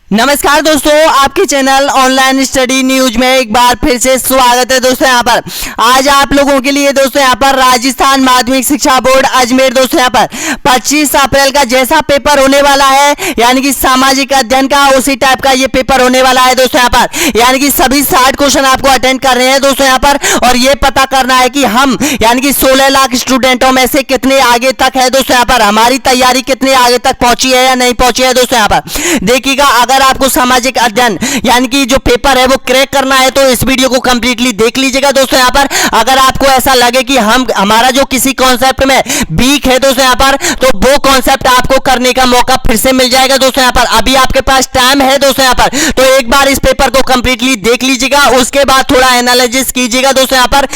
नमस्कार दोस्तों, आपके चैनल ऑनलाइन स्टडी न्यूज में एक बार फिर से स्वागत है। दोस्तों यहाँ पर आज आप लोगों के लिए दोस्तों यहाँ पर राजस्थान माध्यमिक शिक्षा बोर्ड अजमेर दोस्तों यहाँ पर 25 अप्रैल का जैसा पेपर होने वाला है, यानी कि सामाजिक अध्ययन का, उसी टाइप का ये पेपर होने वाला है दोस्तों यहाँ पर। यानी कि सभी 60 क्वेश्चन आपको अटेंड कर रहे हैं दोस्तों यहाँ पर, और ये पता करना है कि हम यानी कि 16 लाख स्टूडेंटों में से कितने आगे तक है दोस्तों यहाँ पर, हमारी तैयारी कितने आगे तक पहुंची है या नहीं पहुंची है दोस्तों यहाँ पर। देखिएगा, अगर आपको सामाजिक अध्ययन यानी कि जो पेपर है वो क्रैक करना है तो इस वीडियो को कंप्लीटली देख लीजिएगा दोस्तों यहाँ पर। अगर आपको ऐसा लगे कि हमारा जो किसी कॉन्सेप्ट में वीक है दोस्तों यहाँ पर, तो वो कॉन्सेप्ट आपको करने का मौका फिर से मिल जाएगा दोस्तों यहाँ पर। अभी आपके पास टाइम है दोस्तों यहाँ पर, तो एक बार इस पेपर को कंप्लीटली देख लीजिएगा, उसके बाद थोड़ा एनालिसिस कीजिएगा दोस्तों यहाँ पर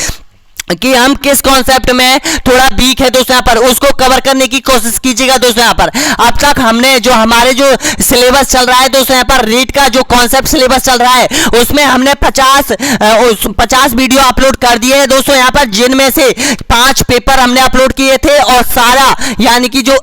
कि हम किस कॉन्सेप्ट में थोड़ा वीक है दोस्तों यहाँ पर, उसको कवर करने की कोशिश कीजिएगा दोस्तों यहाँ पर। अब तक हमने जो हमारे जो सिलेबस चल रहा है दोस्तों यहाँ पर, रीट का जो कॉन्सेप्ट सिलेबस चल रहा है उसमें हमने 50 वीडियो अपलोड कर दिए हैं दोस्तों यहाँ पर, जिनमें से 5 पेपर हमने अपलोड किए थे, और सारा यानी कि जो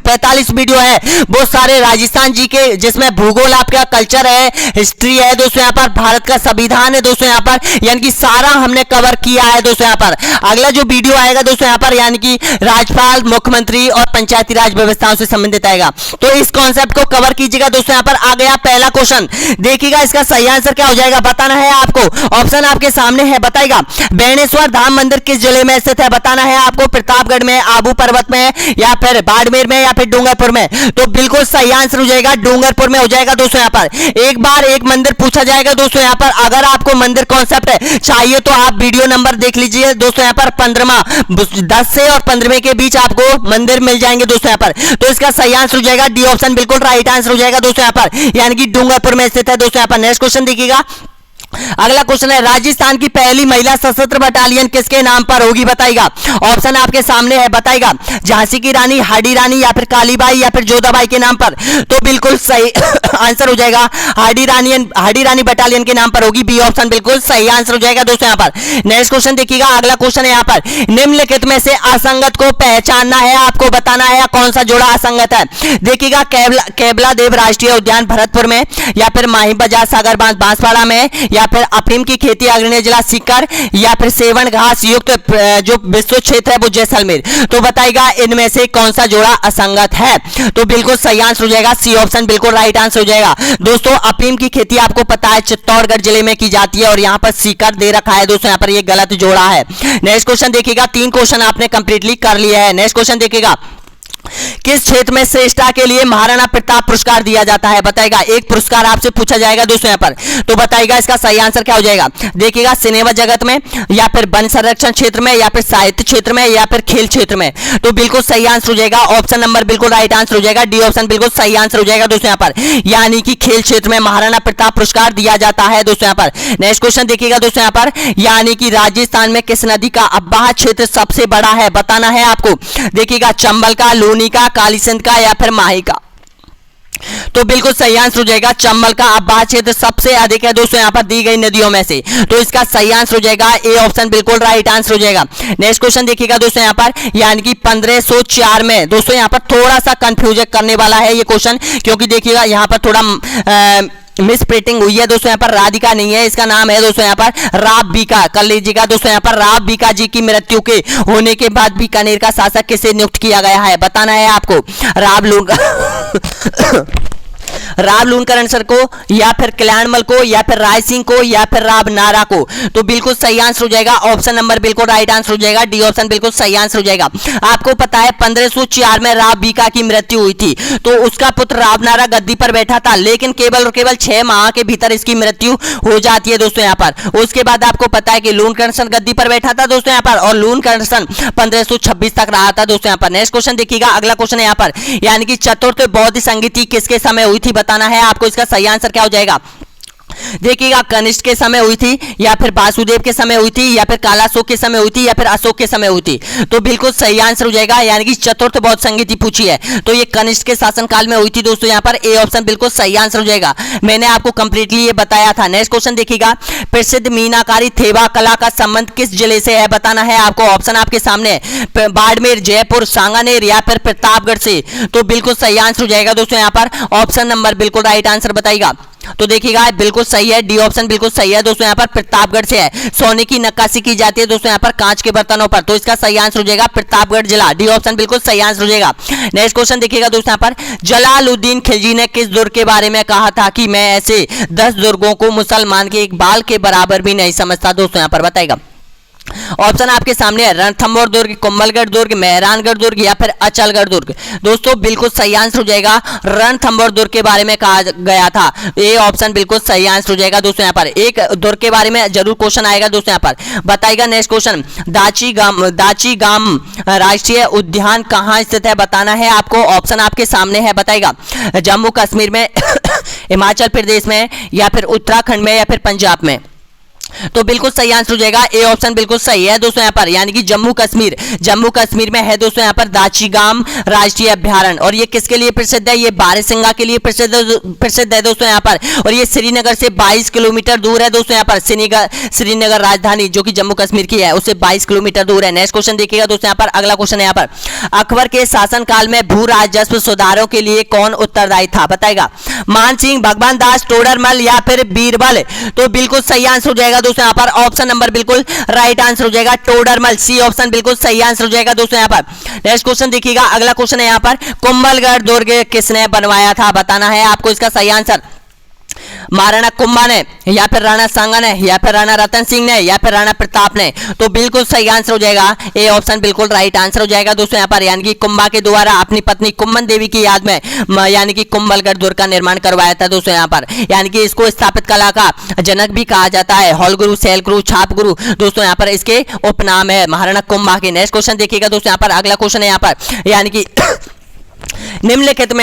45 वीडियो है वो सारे राजस्थान जी के, जिसमें भूगोल आपका, कल्चर है, हिस्ट्री है दोस्तों यहाँ पर, भारत का संविधान है दोस्तों यहाँ पर, यानी कि सारा हमने कवर किया है दोस्तों यहाँ पर। अगला जो वीडियो आएगा दोस्तों यहाँ पर, यानी कि राज्यपाल, मुख्यमंत्री और पंचायती राज व्यवस्थाओं से संबंधित आएगा, तो इस कॉन्सेप्ट को कवर कीजिएगा दोस्तों यहाँ पर। आ गया पहला क्वेश्चन, देखिएगा इसका सही आंसर क्या हो जाएगा, बताना है आपको। ऑप्शन आपके सामने है, बताएगा बेणेश्वर धाम मंदिर किस जिले में स्थित है, बताना है आपको, प्रतापगढ़ में, आबू पर्वत में, या फिर बाड़मेर में, या फिर डूंगरपुर में। तो बिल्कुल सही आंसर हो जाएगा डूंगरपुर में हो जाएगा दोस्तों यहाँ पर। एक बार एक मंदिर पूछा जाएगा दोस्तों यहाँ पर। अगर आपको मंदिर कॉन्सेप्ट चाहिए तो आप वीडियो नंबर देख लीजिए दोस्तों यहाँ पर, 10 से और 15वें के बीच आपको मंदिर मिल जाएंगे दोस्तों यहाँ पर। तो इसका सही आंसर हो जाएगा डी ऑप्शन, बिल्कुल राइट आंसर हो जाएगा दोस्तों यहाँ पर, यानी कि डूंगरपुर में स्थित है दोस्तों यहाँ पर। नेक्स्ट क्वेश्चन देखिएगा, अगला क्वेश्चन है, राजस्थान की पहली महिला सशस्त्र बटालियन किसके नाम पर होगी, बताएगा। ऑप्शन आपके सामने है, बताएगा झांसी की रानी, हाडी रानी, या फिर कालीबाई, या फिर जोधाबाई के नाम पर। तो बिल्कुल सही आंसर हो जाएगा हाडी रानी बटालियन के नाम पर होगी, बी ऑप्शन बिल्कुल सही आंसर हो जाएगा दोस्तों यहाँ पर। नेक्स्ट क्वेश्चन देखिएगा, अगला क्वेश्चन है यहाँ पर, निम्नलिखित में से असंगत को पहचानना है आपको, बताना है कौन सा जोड़ा असंगत है। देखिएगा, केवला देव राष्ट्रीय उद्यान भरतपुर में, या फिर माही बाजार सागर बांध बांसवाड़ा में, या फिर अफीम की खेती अग्रणी जिला सीकर, या फिर सेवन घास युक्त जो विश्व क्षेत्र है वो जैसलमेर। तो बताइएगा इनमें से कौन सा जोड़ा असंगत है। तो बिल्कुल सही आंसर हो जाएगा सी ऑप्शन, बिल्कुल राइट आंसर हो जाएगा दोस्तों। अफीम की खेती आपको पता है चित्तौड़गढ़ जिले में की जाती है, और यहाँ पर सीकर दे रखा है दोस्तों यहाँ पर, ये गलत जोड़ा है। नेक्स्ट क्वेश्चन देखिएगा, 3 क्वेश्चन आपने कंप्लीटली कर लिया है। नेक्स्ट क्वेश्चन देखिएगा, किस क्षेत्र में श्रेष्ठता के लिए महाराणा प्रताप पुरस्कार दिया जाता है, बताएगा। एक पुरस्कार आपसे पूछा जाएगा दोस्तों यहाँ पर, तो बताइएगा इसका सही आंसर क्या हो जाएगा। देखिएगा, सिनेमा जगत में, या फिर वन संरक्षण क्षेत्र में, या फिर साहित्य क्षेत्र में, या फिर खेल क्षेत्र में। तो बिल्कुल सही आंसर हो जाएगा ऑप्शन नंबर बिल्कुल राइट आंसर हो जाएगा, डी ऑप्शन बिल्कुल सही आंसर हो जाएगा दोस्तों यहाँ पर, यानी कि खेल क्षेत्र में महाराणा प्रताप पुरस्कार दिया जाता है दोस्तों यहाँ पर। नेक्स्ट क्वेश्चन देखिएगा दोस्तों यहाँ पर, यानी कि राजस्थान में किस नदी का अववाह क्षेत्र सबसे बड़ा है, बताना है आपको। देखिएगा, चंबल का, लूनी का, कालीसिंध का, या फिर माही का। तो बिल्कुल सही आंसर हो जाएगा चंबल का अववाह क्षेत्र सबसे अधिक है दोस्तों यहाँ पर दी गई नदियों में से। तो इसका सही आंसर हो जाएगा ए ऑप्शन, बिल्कुल राइट आंसर हो जाएगा। नेक्स्ट क्वेश्चन देखिएगा दोस्तों यहाँ पर, यानी कि 1504 में दोस्तों यहाँ पर थोड़ा सा कंफ्यूजन करने वाला है ये क्वेश्चन, क्योंकि देखिएगा यहाँ पर थोड़ा मिस प्रिंटिंग हुई है दोस्तों यहाँ पर। राधिका नहीं है, इसका नाम है दोस्तों यहाँ पर राव बीका, कर लीजिएगा दोस्तों यहाँ पर। राव बीका जी की मृत्यु के होने के बाद बीकानेर का शासक किसे नियुक्त किया गया है, बताना है आपको। राव लूणकरण सर को, या फिर कल्याणमल को, या फिर राय सिंह को, या फिर राव नारा को। तो बिल्कुल सही आंसर हो जाएगा ऑप्शन नंबर बिल्कुल राइट आंसर हो जाएगा, डी ऑप्शन बिल्कुल सही आंसर हो जाएगा। आपको पता है 1504 में राव बीका की मृत्यु हुई थी, तो उसका पुत्र राव नारा गद्दी पर बैठा था, लेकिन केवल और केवल 6 माह के भीतर इसकी मृत्यु हो जाती है दोस्तों यहाँ पर। उसके बाद आपको पता है कि लूणकरण सर गद्दी पर बैठा था दोस्तों यहाँ पर, और लूणकरण सर 1526 तक रहा था दोस्तों यहाँ पर। नेक्स्ट क्वेश्चन देखिएगा, अगला क्वेश्चन है यहाँ पर, यानी कि चतुर्थ बौद्ध संगीति किसके समय हुई थी, बताना है आपको। इसका सही आंसर क्या हो जाएगा। देखिएगा कनिष्क के समय हुई थी, या फिर वासुदेव के समय हुई थी, या फिर कालाशोक के समय हुई थी, या फिर अशोक के समय हुई थी। तो बिल्कुल सही आंसर हो जाएगा, यानी कि चतुर्थ बौद्ध संहिता पूछी है तो ये कनिष्क के शासनकाल में हुई थी दोस्तों। यहाँ पर ए ऑप्शन बिल्कुल सही आंसर हो जाएगा, मैंने आपको कंप्लीटली ये बताया था। नेक्स्ट क्वेश्चन देखिएगा, प्रसिद्ध मीनाकारी थेबा कला का संबंध किस जिले से है, बताना है आपको। ऑप्शन आपके सामने है, बाड़मेर, जयपुर, सांगानेर या फिर प्रतापगढ़ से। तो बिल्कुल सही आंसर हो जाएगा दोस्तों यहाँ पर ऑप्शन नंबर बिल्कुल राइट आंसर बताएगा। तो देखिएगा बिल्कुल सही है, डी ऑप्शन बिल्कुल सही है दोस्तों, यहाँ पर प्रतापगढ़ से है। सोने की नक्काशी की जाती है दोस्तों यहाँ पर कांच के बर्तनों पर, तो इसका सही आंसर हो जाएगा प्रतापगढ़ जिला, डी ऑप्शन बिल्कुल सही आंसर हो जाएगा। नेक्स्ट क्वेश्चन देखिएगा दोस्तों यहाँ पर, जलालुद्दीन खिलजी ने किस दुर्ग के बारे में कहा था कि मैं ऐसे 10 दुर्गों को मुसलमान के एक बाल के बराबर भी नहीं समझता, दोस्तों यहाँ पर बताएगा। ऑप्शन आपके सामने है, रणथंभौर दुर्ग, कुंभलगढ़ दुर्ग, मेहरानगढ़ दुर्ग या फिर अचलगढ़ दुर्ग। दोस्तों बिल्कुल सही आंसर हो जाएगा, रणथंभौर दुर्ग के बारे में कहा गया था, ये ऑप्शन बिल्कुल सही आंसर हो जाएगा दोस्तों। यहाँ पर एक दुर्ग के बारे में जरूर क्वेश्चन आएगा दोस्तों यहाँ पर बताएगा। नेक्स्ट क्वेश्चन, दाची गाम राष्ट्रीय उद्यान कहाँ स्थित है, बताना है आपको। ऑप्शन आपके सामने है, बताएगा जम्मू कश्मीर में, हिमाचल प्रदेश में, या फिर उत्तराखंड में, या फिर पंजाब में। तो बिल्कुल सही आंसर हो जाएगा, ए ऑप्शन बिल्कुल सही है दोस्तों यहाँ पर, यानी कि जम्मू कश्मीर में है दोस्तों यहाँ पर दाचीगाम राष्ट्रीय अभ्यारण्य। और ये किसके लिए प्रसिद्ध है, ये बारहसिंगा के लिए प्रसिद्ध है दोस्तों यहाँ पर। और ये श्रीनगर से 22 किलोमीटर दूर है दोस्तों यहाँ पर। श्रीनगर राजधानी जो कि जम्मू कश्मीर की है उससे 22 किलोमीटर दूर है। नेक्स्ट क्वेश्चन देखिएगा दोस्तों यहाँ पर, अगला क्वेश्चन है यहाँ पर, अकबर के शासनकाल में भू राजस्व सुधारों के लिए कौन उत्तरदायी था, बताएगा। मान सिंह, भगवान दास, टोडरमल या फिर बीरबल। तो बिल्कुल सही आंसर हो जाएगा दोस्तों यहाँ पर, ऑप्शन नंबर बिल्कुल राइट आंसर हो जाएगा टोडरमल, सी ऑप्शन बिल्कुल सही आंसर हो जाएगा दोस्तों यहाँ पर। नेक्स्ट क्वेश्चन देखिएगा, अगला क्वेश्चन है यहाँ पर, कुंभलगढ़ दुर्ग किसने बनवाया था, बताना है आपको इसका सही आंसर। महाराणा कुंभा ने, या फिर राणा सांगा ने, या फिर राणा रतन सिंह ने, या फिर राणा प्रताप ने। तो बिल्कुल सही आंसर हो जाएगा, ए ऑप्शन बिल्कुल राइट आंसर हो जाएगा दोस्तों यहाँ पर, यानी कि कुंभा के द्वारा अपनी पत्नी कुम्भन देवी की याद में यानी कि कुंभलगढ़ दुर्ग का निर्माण करवाया था दोस्तों यहाँ पर। यानी कि इसको स्थापित कला का जनक भी कहा जाता है, हॉल गुरु, शैल गुरु, छाप गुरु दोस्तों यहाँ पर इसके उपनाम है महाराणा कुंभा के। नेक्स्ट क्वेश्चन देखिएगा दोस्तों यहाँ पर, अगला क्वेश्चन है यहाँ पर, यानी कि निम्नलिखित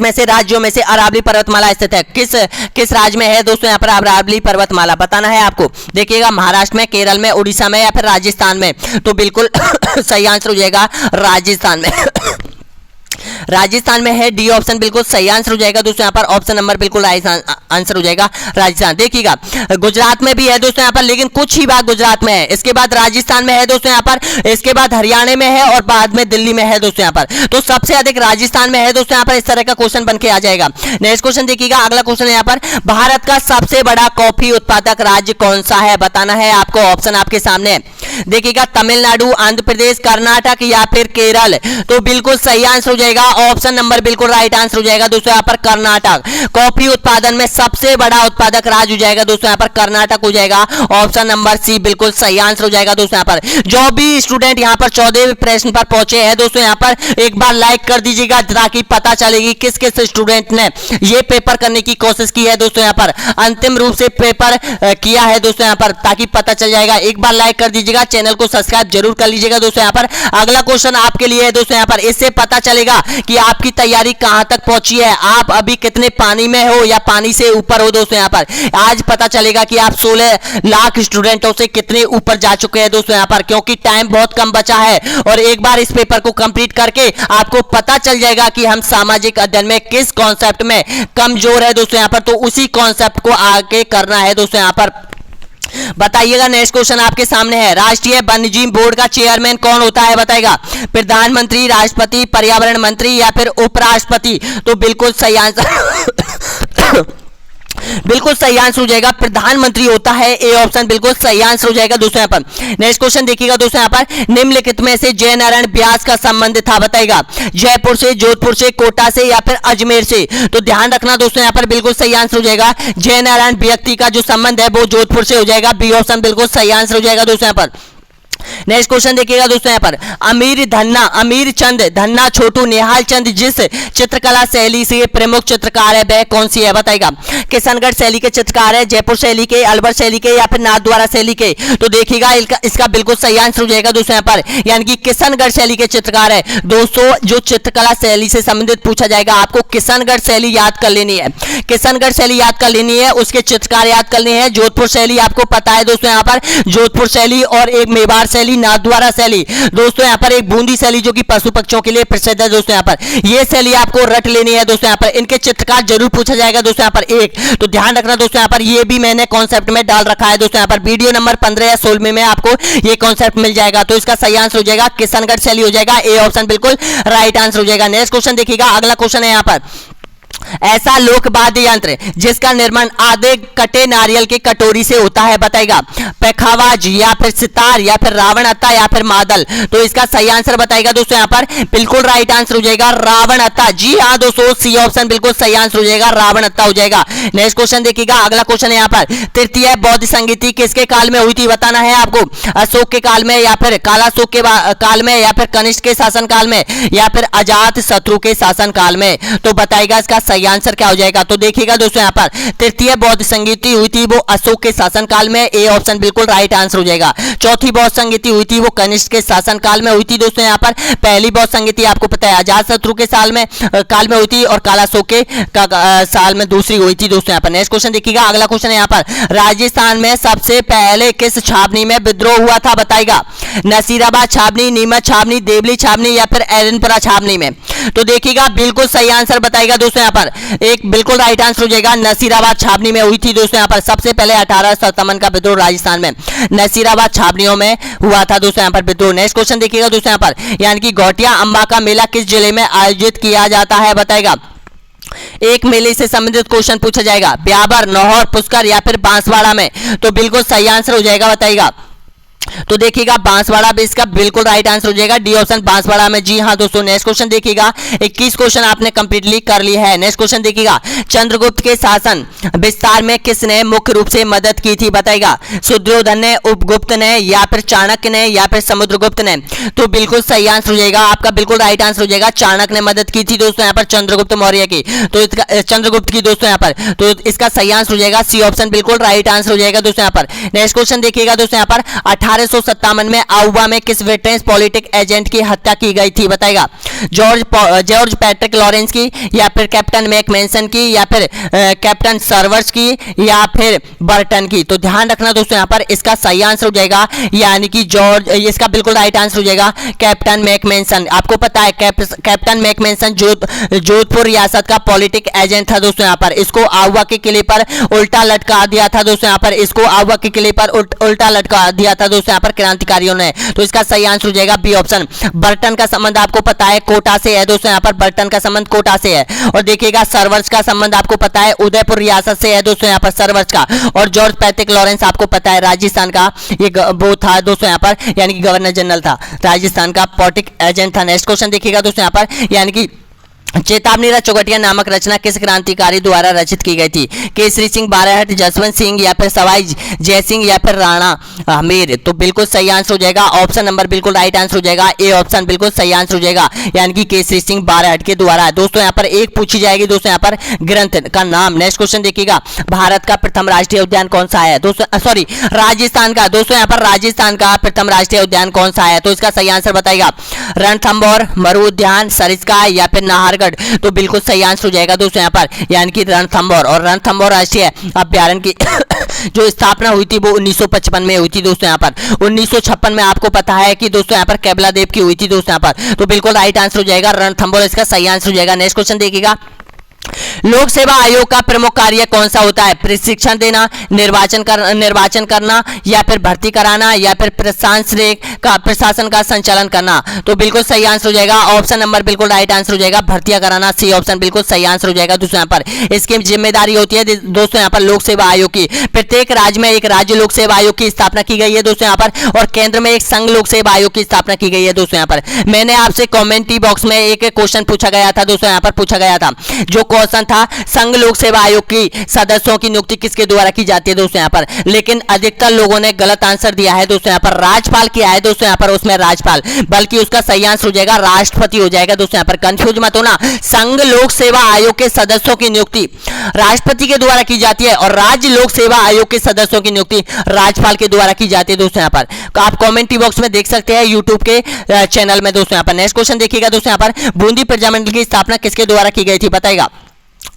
में से राज्यों में से अरावली पर्वतमाला स्थित है, किस राज्य में है दोस्तों यहाँ पर अरावली पर्वतमाला, बताना है आपको। देखिएगा महाराष्ट्र में, केरल में, उड़ीसा में, या फिर राजस्थान में। तो बिल्कुल सही आंसर हो जाएगा राजस्थान में। राजस्थान में है, डी ऑप्शन बिल्कुल सही आंसर हो जाएगा दोस्तों यहाँ पर, ऑप्शन नंबर बिल्कुल राइट आंसर हो जाएगा राजस्थान। देखिएगा गुजरात में भी है दोस्तों यहाँ पर, लेकिन कुछ ही बात गुजरात में है, इसके बाद राजस्थान में है दोस्तों यहाँ पर, इसके बाद हरियाणा में है और बाद में दिल्ली में है दोस्तों यहाँ पर। तो सबसे अधिक राजस्थान में है दोस्तों यहाँ पर, इस तरह का क्वेश्चन बन के आ जाएगा। नेक्स्ट क्वेश्चन देखिएगा, अगला क्वेश्चन है यहाँ पर, भारत का सबसे बड़ा कॉफी उत्पादक राज्य कौन सा है, बताना है आपको। ऑप्शन आपके सामने है, देखिएगा तमिलनाडु, आंध्र प्रदेश, कर्नाटक या फिर केरल। तो बिल्कुल सही आंसर हो जाएगा, ऑप्शन नंबर बिल्कुल राइट आंसर हो जाएगा दोस्तों यहाँ पर कर्नाटक। कॉफी उत्पादन में सबसे बड़ा उत्पादक राज्य हो जाएगा दोस्तों यहाँ पर कर्नाटक हो जाएगा, ऑप्शन नंबर सी बिल्कुल सही आंसर हो जाएगा दोस्तों यहाँ पर। जो भी स्टूडेंट यहाँ पर 14वें प्रश्न पर पहुंचे हैं दोस्तों यहाँ पर एक बार लाइक कर दीजिएगा, ताकि पता चलेगी किस किस स्टूडेंट ने ये पेपर करने की कोशिश की है दोस्तों यहाँ पर, अंतिम रूप से पेपर किया है दोस्तों यहाँ पर, ताकि पता चल जाएगा। एक बार लाइक कर दीजिएगा, चैनल को सब्सक्राइब जरूर कर लीजिएगा दोस्तों यहाँ पर। अगला क्वेश्चन आपके लिए है दोस्तों यहाँ पर, इससे पता चलेगा कि आपकी तैयारी कहां तक पहुंची है, आप अभी कितने पानी में हो या पानी से ऊपर हो दोस्तों यहाँ पर। आज पता चलेगा कि आप 16 लाख स्टूडेंटों से कितने ऊपर जा चुके हैं दोस्तों यहाँ पर, क्योंकि टाइम बहुत कम बचा है। और एक बार इस पेपर को कंप्लीट करके आपको पता चल जाएगा कि हम सामाजिक अध्ययन में किस कॉन्सेप्ट में कमजोर है दोस्तों यहाँ पर, तो उसी कॉन्सेप्ट को आगे करना है दोस्तों यहाँ पर। बताइएगा। नेक्स्ट क्वेश्चन आपके सामने है, राष्ट्रीय वन्यजीव बोर्ड का चेयरमैन कौन होता है, बताएगा। प्रधानमंत्री, राष्ट्रपति, पर्यावरण मंत्री या फिर उपराष्ट्रपति। तो बिल्कुल सही आंसर बिल्कुल सही आंसर हो जाएगा प्रधानमंत्री होता है, ए ऑप्शन बिल्कुल सही आंसर हो जाएगा दोस्तों यहाँ पर। नेक्स्ट क्वेश्चन देखिएगा दोस्तों यहाँ पर, निम्नलिखित में से जयनारायण व्यास का संबंध था, बताएगा। जयपुर से, जोधपुर से, कोटा से या फिर अजमेर से। तो ध्यान रखना दोस्तों यहाँ पर बिल्कुल सही आंसर हो जाएगा, जयनारायण व्यक्ति का जो संबंध है वो जोधपुर से हो जाएगा, बी ऑप्शन बिल्कुल सही आंसर हो जाएगा दोस्तों यहाँ पर। नेक्स्ट क्वेश्चन देखिएगा दोस्तों यहाँ पर अमीर चंद धन्ना छोटू निहाल चंद जिस चित्रकला शैली से प्रमुख चित्रकार है वह कौन सी है बताएगा। किशनगढ़ शैली के चित्रकार है, जयपुर शैली के, अलवर शैली के या फिर नाथद्वारा शैली के। तो देखिएगा इसका बिल्कुल सही आंसर हो जाएगा दोस्तों यहाँ पर, यानी कि किशनगढ़ शैली के चित्रकार है। दोस्तों जो चित्रकला शैली से संबंधित पूछा जाएगा आपको किशनगढ़ शैली याद कर लेनी है, किशनगढ़ शैली याद कर लेनी है, उसके चित्रकार याद करने हैं। जोधपुर शैली आपको पता है दोस्तों यहाँ पर, जोधपुर शैली और एक मेवाड़ शैली, नाथद्वारा शैली। दोस्तों यहाँ पर एक बूंदी शैली जो कि पशु पक्षियों के लिए प्रसिद्ध है दोस्तों यहाँ पर। ये शैली आपको रट लेनी है दोस्तों यहाँ पर, इनके चित्रकार जरूर पूछा जाएगा दोस्तों यहाँ पर एक, तो ध्यान रखना दोस्तों यहाँ पर। ये भी मैंने कॉन्सेप्ट में डाल रखा है दोस्तों यहाँ पर, वीडियो नंबर 15 या 16 में आपको ये कॉन्सेप्ट मिल जाएगा। तो इसका सही आंसर हो जाएगा किशनगढ़ शैली हो जाएगा, ए ऑप्शन बिल्कुल राइट आंसर हो जाएगा। नेक्स्ट क्वेश्चन देखिएगा, अगला क्वेश्चन है यहाँ पर, ऐसा लोक वाद्य यंत्र जिसका निर्माण आधे कटे नारियल के कटोरी से होता है बताएगा। पैखावाज या फिर सितार या फिर रावण अत्ता या फिर मादल। तो इसका सही आंसर बताएगा दोस्तों यहाँ पर, बिल्कुल राइट आंसर हो जाएगा रावण अत्ता। जी हाँ दोस्तों, सी ऑप्शन बिल्कुल सही आंसर हो जाएगा, रावण अत्ता हो जाएगा। नेक्स्ट क्वेश्चन देखिएगा, अगला क्वेश्चन है यहाँ पर, तृतीय बौद्ध संगीति किसके काल में हुई थी बताना है आपको। अशोक के काल में या फिर कालाशोक के काल में या फिर कनिष्क के शासन काल में या फिर अजात शत्रु के शासन काल में। तो बताएगा इसका सही आंसर क्या हो जाएगा। तो देखिएगा दोस्तों यहाँ पर तृतीय बौद्ध संगीति हुई थी वो अशोक के शासन काल में, ए ऑप्शन बिल्कुल राइट आंसर हो जाएगा। चौथी बौद्ध संगीति हुई थी वो कनिष्क के शासन काल में हुई थी दोस्तों यहाँ पर। पहली बौद्ध संगीति आपको पता है अजात शत्रु के काल में हुई थी और कालाशोक के साल में दूसरी हुई थी दोस्तों यहाँ पर। नेक्स्ट क्वेश्चन देखिएगा, अगला क्वेश्चन है यहाँ पर, राजस्थान में सबसे पहले किस छावनी में विद्रोह हुआ था बताएगा। नसीराबाद छावनी, नीमच छावनी, देवली छावनी या फिर एरनपुरा छावनी में। तो देखिएगा बिल्कुल सही आंसर बताएगा दोस्तों यहाँ पर, एक बिल्कुल राइट आंसर हो जाएगा, नसीराबाद छावनी में हुई थी दोस्तों यहाँ पर। सबसे पहले 1857 का विद्रोह राजस्थान में नसीराबाद छावनियों में हुआ था दोस्तों यहाँ पर विद्रोह। नेक्स्ट क्वेश्चन देखिएगा दोस्तों यहाँ पर, यानी कि घोटिया अम्बा का मेला किस जिले में आयोजित किया जाता है बताएगा। एक मेले से संबंधित क्वेश्चन पूछा जाएगा, ब्यावर, नौहर, पुष्कर या फिर बांसवाड़ा में। तो बिल्कुल सही आंसर हो जाएगा बताएगा। तो देखिएगा बांसवाड़ा भी इसका बिल्कुल राइट आंसर हो जाएगा, डी ऑप्शन बांसवाड़ा में। जी हाँ दोस्तों, नेक्स्ट क्वेश्चन देखिएगा, 21 क्वेश्चन आपने कंप्लीटली कर ली है। नेक्स्ट क्वेश्चन देखिएगा, चंद्रगुप्त के शासन विस्तार में किसने मुख्य रूप से मदद की थी बताएगा। सुद्योधन ने, उपगुप्त ने या फिर चाणक्य ने या फिर समुद्रगुप्त ने। तो बिल्कुल सही आंसर हो जाएगा आपका, बिल्कुल राइट आंसर हो जाएगा, चाणक्य ने मदद की थी दोस्तों यहाँ पर चंद्रगुप्त मौर्य की। तो इसका चंद्रगुप्त की दोस्तों यहाँ पर, तो इसका सही आंसर हो जाएगा, सी ऑप्शन बिल्कुल राइट आंसर हो जाएगा दोस्तों यहाँ पर। नेक्स्ट क्वेश्चन देखिएगा दोस्तों यहाँ पर, 1857 में आउवा में किस वेटरेंस पॉलिटिक एजेंट की हत्या की गई थी बताएगा। जॉर्ज पैट्रिक लॉरेंस की या फिर कैप्टन मैकमेंसन की या फिर कैप्टन सर्वर्स की या फिर बर्टन की। तो ध्यान रखना दोस्तों यहाँ पर, इसका सही आंसर हो जाएगा यानी कि इसका बिल्कुल राइट आंसर हो जाएगा कैप्टन मैकमेंसन। आपको पता है कैप्टन मैकमेंसन जोधपुर रियासत का पॉलिटिक एजेंट था दोस्तों यहाँ पर। इसको आउवा के किले पर उल्टा लटका दिया था दोस्तों यहाँ पर, इसको आउवा के किले पर उल्टा लटका दिया था दोस्तों यहाँ पर क्रांतिकारियों ने। तो इसका सही आंसर हो जाएगा बी ऑप्शन। बर्टन का संबंध आपको पता है कोटा से है दोस्तों यहाँ पर, बर्टन का संबंध कोटा से है। और देखिएगा सर्वर्स का संबंध आपको पता है उदयपुर रियासत से है दोस्तों यहाँ पर सर्वर्स का। और जॉर्ज पैट्रिक लॉरेंस आपको पता है राजस्थान का ये वो था दोस्तों यहाँ पर, यानी कि गवर्नर जनरल था, राजस्थान का पॉलिटिक एजेंट था। नेक्स्ट क्वेश्चन देखिएगा दोस्तों यहाँ पर, यानी कि चेतावनी चौगटिया नामक रचना किस क्रांतिकारी द्वारा रचित की गई थी। केसरी सिंह बाराहट, जसवंत सिंह या फिर सवाई जय सिंह या फिर राणा हमीर। तो बिल्कुल सही आंसर हो जाएगा, ऑप्शन नंबर बिल्कुल राइट आंसर हो जाएगा, ए ऑप्शन बिल्कुल सही आंसर हो जाएगा, यानी कि केसरी सिंह बाराहट के द्वारा। दोस्तों यहाँ पर एक पूछी जाएगी दोस्तों यहाँ पर ग्रंथ का नाम। नेक्स्ट क्वेश्चन देखिएगा, भारत का प्रथम राष्ट्रीय उद्यान कौन सा है दोस्तों, सॉरी राजस्थान का। दोस्तों यहाँ पर राजस्थान का प्रथम राष्ट्रीय उद्यान कौन सा है। तो इसका सही आंसर बताएगा रणथंभौर, मरु उद्यान, सरिस्का या फिर नाहरगढ़। तो बिल्कुल सही आंसर हो जाएगा दोस्तों यहाँ पर, यानी कि रणथंभौर। और रणथंभौर राष्ट्रीय अभ्यारण्य की जो स्थापना हुई थी वो 1955 में हुई थी दोस्तों यहाँ पर। 1956 में आपको पता है कि दोस्तों यहाँ पर कैबला देव की हुई थी दोस्तों यहाँ पर। तो बिल्कुल राइट आंसर हो जाएगा रणथंभौर, इसका सही आंसर हो जाएगा। नेक्स्ट क्वेश्चन देखिएगा, लोक सेवा आयोग का प्रमुख कार्य कौन सा होता है। प्रशिक्षण देना, निर्वाचन करना या फिर भर्ती कराना या फिर प्रशासन का संचालन करना। तो बिल्कुल सही आंसर हो जाएगा, ऑप्शन नंबर बिल्कुल राइट आंसर हो जाएगा, भर्तियां कराना, सी ऑप्शन बिल्कुल सही आंसर हो जाएगा दोस्तों यहाँ पर। इसकी जिम्मेदारी होती है दोस्तों यहाँ पर लोक सेवा आयोग की। प्रत्येक राज्य में एक राज्य लोक सेवा आयोग की स्थापना की गई है दोस्तों यहाँ पर, और केंद्र में एक संघ लोक सेवा आयोग की स्थापना की गई है दोस्तों यहाँ पर। मैंने आपसे कॉमेंट्री बॉक्स में एक क्वेश्चन पूछा गया था दोस्तों यहाँ पर, पूछा गया था जो क्वेश्चन क्वेश्चन था संघ लोक सेवा आयोग की सदस्यों की नियुक्ति किसके द्वारा की जाती है दोस्तों यहाँ पर, लेकिन अधिकतर लोगों ने गलत आंसर दिया है दोस्तों यहाँ पर, राज्यपाल किया है दोस्तों यहाँ पर, उसमें राज्यपाल, बल्कि उसका सही आंसर हो जाएगा राष्ट्रपति हो जाएगा दोस्तों यहाँ पर। कंफ्यूज मत होना, संघ लोक सेवा आयोग के सदस्यों की नियुक्ति राष्ट्रपति के द्वारा की जाती है और राज्य लोक सेवा आयोग के सदस्यों की नियुक्ति राज्यपाल के द्वारा की जाती है दोस्तों यहाँ पर। आप कमेंट बॉक्स में देख सकते हैं यूट्यूब के चैनल में दोस्तों यहाँ पर। नेक्स्ट क्वेश्चन देखिएगा दोस्तों यहाँ पर, बूंदी प्रजामंडल की स्थापना किसके द्वारा की गई थी बताएगा।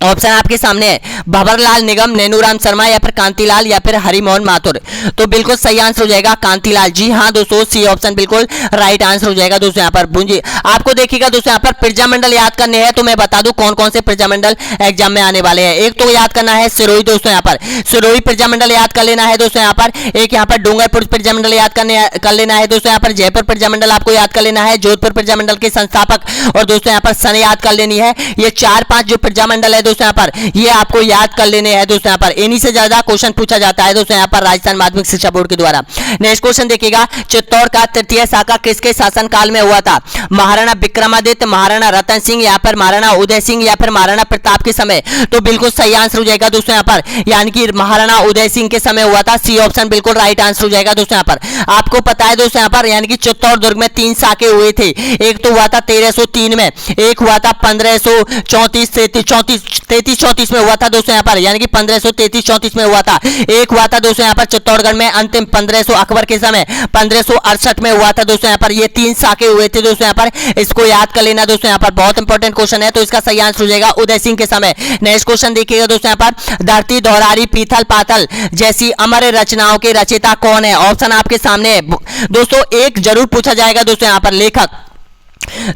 ऑप्शन आपके सामने है, भंवरलाल निगम, नैनूराम शर्मा या फिर कांतिलाल या फिर हरिमोहन माथुर। तो बिल्कुल सही आंसर हो जाएगा कांतिलाल। जी हाँ दोस्तों, सी ऑप्शन बिल्कुल राइट आंसर हो जाएगा दोस्तों यहाँ पर। बूंदी आपको देखिएगा दोस्तों यहाँ पर प्रजामंडल याद करने हैं, तो मैं बता दूं कौन कौन से प्रजामंडल एग्जाम में आने वाले हैं। एक तो याद करना है सिरोही दोस्तों यहाँ पर, सिरोही प्रजामंडल याद कर लेना है दोस्तों यहाँ पर। एक यहाँ पर डूंगरपुर प्रजामंडल याद कर लेना है दोस्तों यहाँ पर। जयपुर प्रजामंडल आपको याद कर लेना है, जोधपुर प्रजामंडल के संस्थापक और दोस्तों यहाँ पर सन याद कर लेनी है। ये 4-5 जो प्रजामंडल है दोस्तों यहाँ पर, ये आपको याद कर लेने हैं दोस्तों यहाँ पर। इन्हीं से ज्यादा क्वेश्चन पूछा जाता है दोस्तों यहाँ पर राजस्थान माध्यमिक शिक्षा बोर्ड के द्वारा। नेक्स्ट क्वेश्चन देखिएगा, चित्तौड़ का तृतीय शाखा किसके शासनकाल में हुआ था। महाराणा विक्रमादित्य, महाराणा रतन सिंह या फिर महाराणा उदय सिंह या फिर महाराणा प्रताप के समय। तो बिल्कुल सही आंसर हो जाएगा दोस्तों यहाँ पर, यानी कि महाराणा उदय सिंह के समय हुआ था। सी ऑप्शन बिल्कुल राइट आंसर हो जाएगा दोस्तों यहाँ पर। आपको पता है दोस्तों यहाँ पर, यानी कि चित्तौड़ दुर्ग में 3 शाखे हुए थे। एक तो हुआ था 1303 में, एक हुआ था 1534 में हुआ था दोस्तों यहाँ पर, यानी कि 1533-34 में हुआ था। एक हुआ था दोस्तों यहाँ पर चित्तौड़गढ़ में अंतिम 1500 अकबर के समय 1568 में हुआ था दोस्तों यहाँ पर। ये 3 शाखे हुए थे दोस्तों यहाँ पर, इसको याद कर लेना दोस्तों यहाँ पर, बहुत इंपॉर्टेंट क्वेश्चन है। तो इसका सही आंसर हो जाएगा उदय सिंह के समय। नेक्स्ट क्वेश्चन देखिएगा दोस्तों यहाँ पर, धरती धौरारी पीथल पाथल जैसी अमर रचनाओं के रचयिता कौन है। ऑप्शन आपके सामने है दोस्तों, एक जरूर पूछा जाएगा दोस्तों यहाँ पर, लेखक।